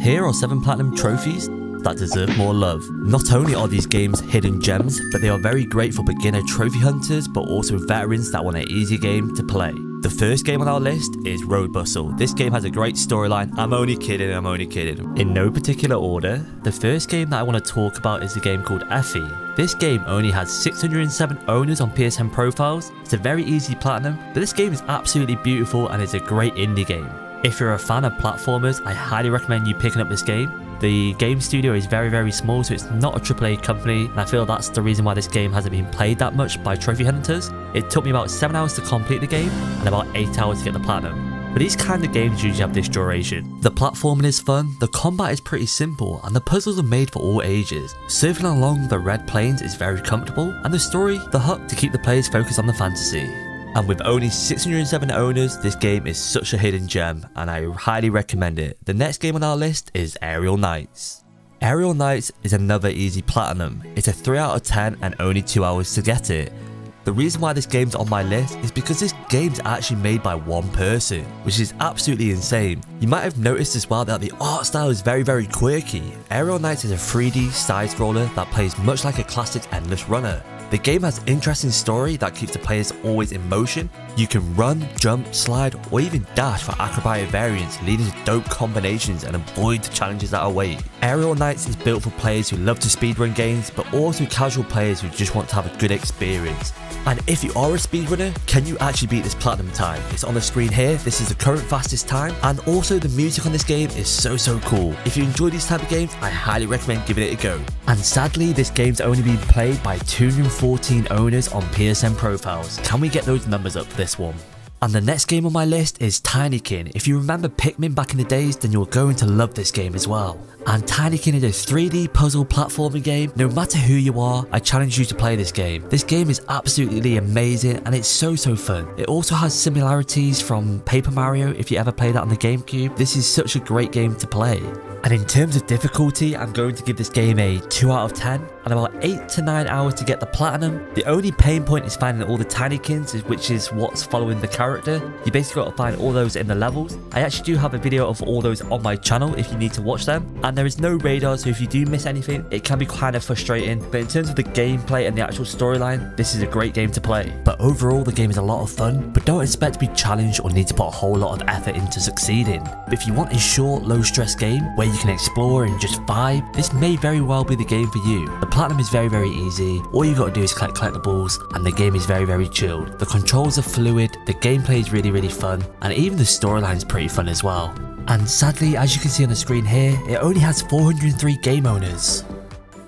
Here are 7 platinum trophies that deserve more love. Not only are these games hidden gems, but they are very great for beginner trophy hunters, but also veterans that want an easy game to play. The first game on our list is Road Bustle. This game has a great storyline. I'm only kidding. In no particular order, the first game that I want to talk about is a game called Effie. This game only has 607 owners on PSNProfiles. It's a very easy platinum, but this game is absolutely beautiful and is a great indie game. If you're a fan of platformers, I highly recommend you picking up this game. The game studio is very small, so it's not a AAA company, and I feel that's the reason why this game hasn't been played that much by trophy hunters. It took me about 7 hours to complete the game and about 8 hours to get the platinum. But these kind of games usually have this duration. The platforming is fun, the combat is pretty simple, and the puzzles are made for all ages. Surfing along the red plains is very comfortable, and the story, the hook to keep the players focused on the fantasy. And with only 607 owners, this game is such a hidden gem, and I highly recommend it. The next game on our list is Aerial Knights. Aerial Knights is another easy platinum. It's a 3 out of 10 and only 2 hours to get it. The reason why this game's on my list is because this game's actually made by one person, which is absolutely insane. You might have noticed as well that the art style is very quirky. Aerial Knights is a 3D side-scroller that plays much like a classic endless runner. The game has an interesting story that keeps the players always in motion. You can run, jump, slide, or even dash for acrobatic variants, leading to dope combinations and avoid the challenges that await. Aerial Knights is built for players who love to speedrun games, but also casual players who just want to have a good experience. And if you are a speedrunner, can you actually beat this platinum time? It's on the screen here. This is the current fastest time, and also the music on this game is so cool. If you enjoy these type of games, I highly recommend giving it a go. And sadly, this game's only been played by 214 owners on PSNProfiles. Can we get those numbers up for this one? And the next game on my list is Tinykin. If you remember Pikmin back in the days, then you're going to love this game as well. And Tinykin is a 3D puzzle platforming game. No matter who you are, I challenge you to play this game. This game is absolutely amazing and it's so fun. It also has similarities from Paper Mario if you ever played that on the GameCube. This is such a great game to play. And in terms of difficulty, I'm going to give this game a 2 out of 10 and about 8 to 9 hours to get the platinum. The only pain point is finding all the Tinykins, which is what's following the character. You basically got to find all those in the levels. I actually do have a video of all those on my channel if you need to watch them. And there is no radar, so if you do miss anything, it can be kind of frustrating. But in terms of the gameplay and the actual storyline, this is a great game to play. But overall, the game is a lot of fun, but don't expect to be challenged or need to put a whole lot of effort into succeeding. But if you want a short, low-stress game where you can explore and just vibe, this may very well be the game for you. The platinum is very easy. All you got to do is collect collectibles, and the game is very chilled. The controls are fluid, the gameplay is really fun, and even the storyline is pretty fun as well. And sadly, as you can see on the screen here, it only has 403 game owners.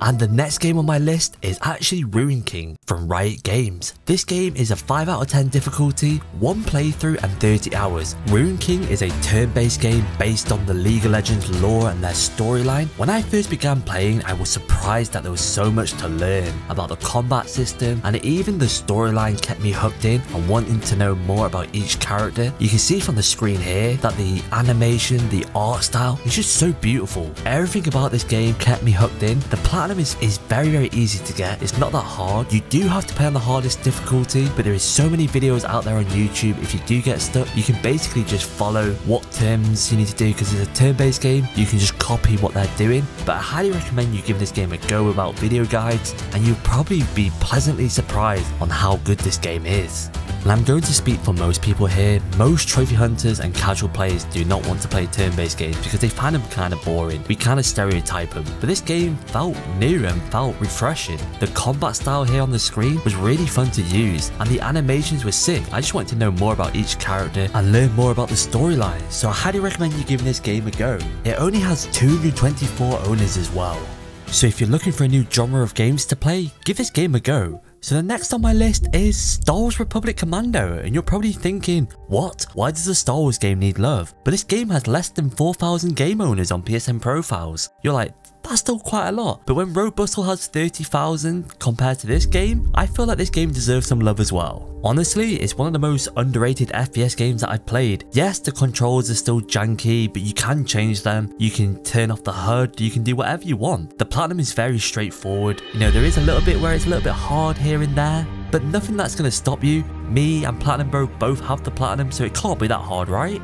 And the next game on my list is actually Ruin King from Riot Games. This game is a 5 out of 10 difficulty, 1 playthrough and 30 hours. Ruin King is a turn-based game based on the League of Legends lore and their storyline. When I first began playing, I was surprised that there was so much to learn about the combat system, and even the storyline kept me hooked in and wanting to know more about each character. You can see from the screen here that the animation, the art style is just so beautiful. Everything about this game kept me hooked in. The platinum is very easy to get. It's not that hard. You do have to play on the hardest difficulty, but there is so many videos out there on YouTube. If you do get stuck, you can basically just follow what terms you need to do, because it's a turn-based game. You can just copy what they're doing. But I highly recommend you give this game a go without video guides, and you'll probably be pleasantly surprised on how good this game is. And I'm going to speak for most people here. Most trophy hunters and casual players do not want to play turn-based games because they find them kind of boring. We kind of stereotype them, but this game felt new and felt refreshing. The combat style here on the screen was really fun to use, and the animations were sick. I just wanted to know more about each character and learn more about the storyline, so I highly recommend you giving this game a go. It only has 224 owners as well. So if you're looking for a new genre of games to play, give this game a go. So the next on my list is Star Wars Republic Commando, and you're probably thinking, what? Why does a Star Wars game need love? But this game has less than 4,000 game owners on PSNProfiles. You're like, that's still quite a lot. But when Road Bustle has 30,000 compared to this game, I feel like this game deserves some love as well. Honestly, it's one of the most underrated FPS games that I've played. Yes, the controls are still janky, but you can change them. You can turn off the HUD, you can do whatever you want. The platinum is very straightforward. You know, there is a little bit where it's a little bit hard here and there, but nothing that's going to stop you. Me and Platinum Bro both have the platinum, so it can't be that hard, right?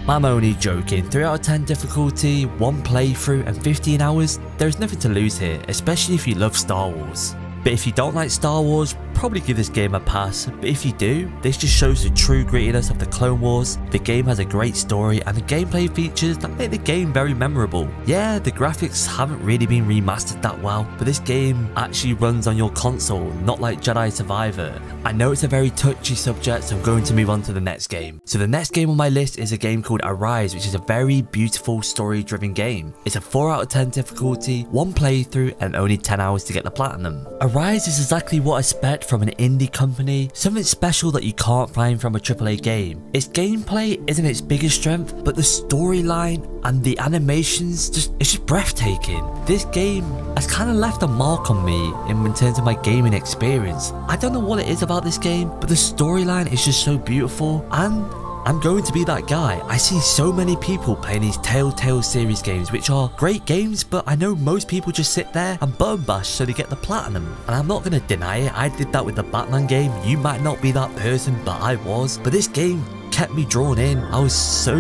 I'm only joking, 3 out of 10 difficulty, 1 playthrough and 15 hours, there's nothing to lose here, especially if you love Star Wars. But if you don't like Star Wars, probably give this game a pass, but if you do, this just shows the true grittiness of the Clone Wars. The game has a great story and the gameplay features that make the game very memorable. Yeah, the graphics haven't really been remastered that well, but this game actually runs on your console, not like Jedi Survivor. I know it's a very touchy subject, so I'm going to move on to the next game. So the next game on my list is a game called Arise, which is a very beautiful story-driven game. It's a 4 out of 10 difficulty, 1 playthrough and only 10 hours to get the platinum. Arise is exactly what I expect from an indie company, something special that you can't find from a AAA game. Its gameplay isn't its biggest strength, but the storyline and the animations, it's just breathtaking. This game has kind of left a mark on me in terms of my gaming experience. I don't know what it is about this game, but the storyline is just so beautiful, and I'm going to be that guy. I see so many people playing these Telltale series games, which are great games, but I know most people just sit there and button bash so they get the platinum. And I'm not going to deny it, I did that with the Batman game. You might not be that person, but I was. But this game kept me drawn in. I was so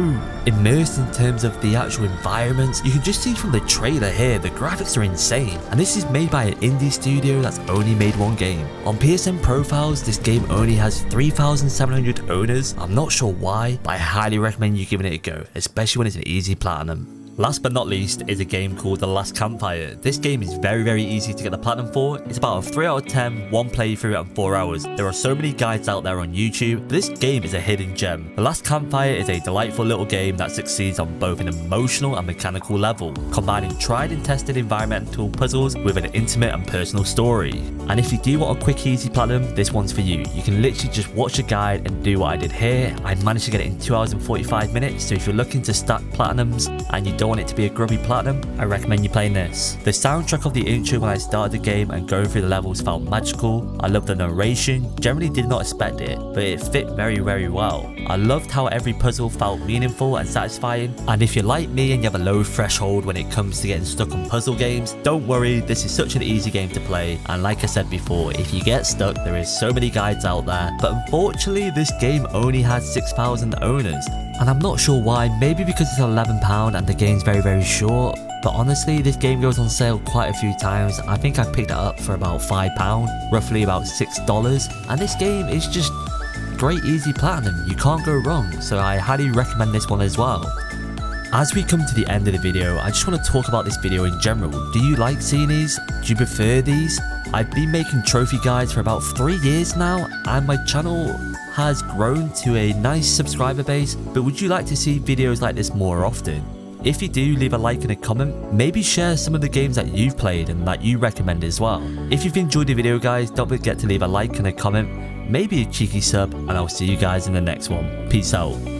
immersed in terms of the actual environments. You can just see from the trailer here, the graphics are insane. And this is made by an indie studio that's only made 1 game. On PSNProfiles, this game only has 3,700 owners. I'm not sure why, but I highly recommend you giving it a go, especially when it's an easy platinum. Last but not least is a game called The Last Campfire. This game is very easy to get the platinum for. It's about a 3 out of 10, 1 playthrough and 4 hours. There are so many guides out there on YouTube, but this game is a hidden gem. The Last Campfire is a delightful little game that succeeds on both an emotional and mechanical level, combining tried and tested environmental puzzles with an intimate and personal story. And if you do want a quick easy platinum, this one's for you. You can literally just watch the guide and do what I did here. I managed to get it in 2 hours and 45 minutes, so if you're looking to stack platinums and you don't want it to be a grubby platinum, I recommend you playing this. The soundtrack of the intro when I started the game and going through the levels felt magical. I loved the narration, generally did not expect it, but it fit very well. I loved how every puzzle felt meaningful and satisfying, and if you're like me and you have a low threshold when it comes to getting stuck on puzzle games, don't worry, this is such an easy game to play. And like I said before, if you get stuck, there is so many guides out there, but unfortunately this game only has 6,000 owners. And I'm not sure why, maybe because it's £11 and the game's very short, but honestly this game goes on sale quite a few times. I think I picked it up for about £5, roughly about $6, and this game is just great easy platinum, you can't go wrong, so I highly recommend this one as well. As we come to the end of the video, I just want to talk about this video in general. Do you like seeing these? Do you prefer these? I've been making trophy guides for about 3 years now, and my channel has grown to a nice subscriber base, but would you like to see videos like this more often? If you do, leave a like and a comment, maybe share some of the games that you've played and that you recommend as well. If you've enjoyed the video guys, don't forget to leave a like and a comment, maybe a cheeky sub, and I'll see you guys in the next one. Peace out.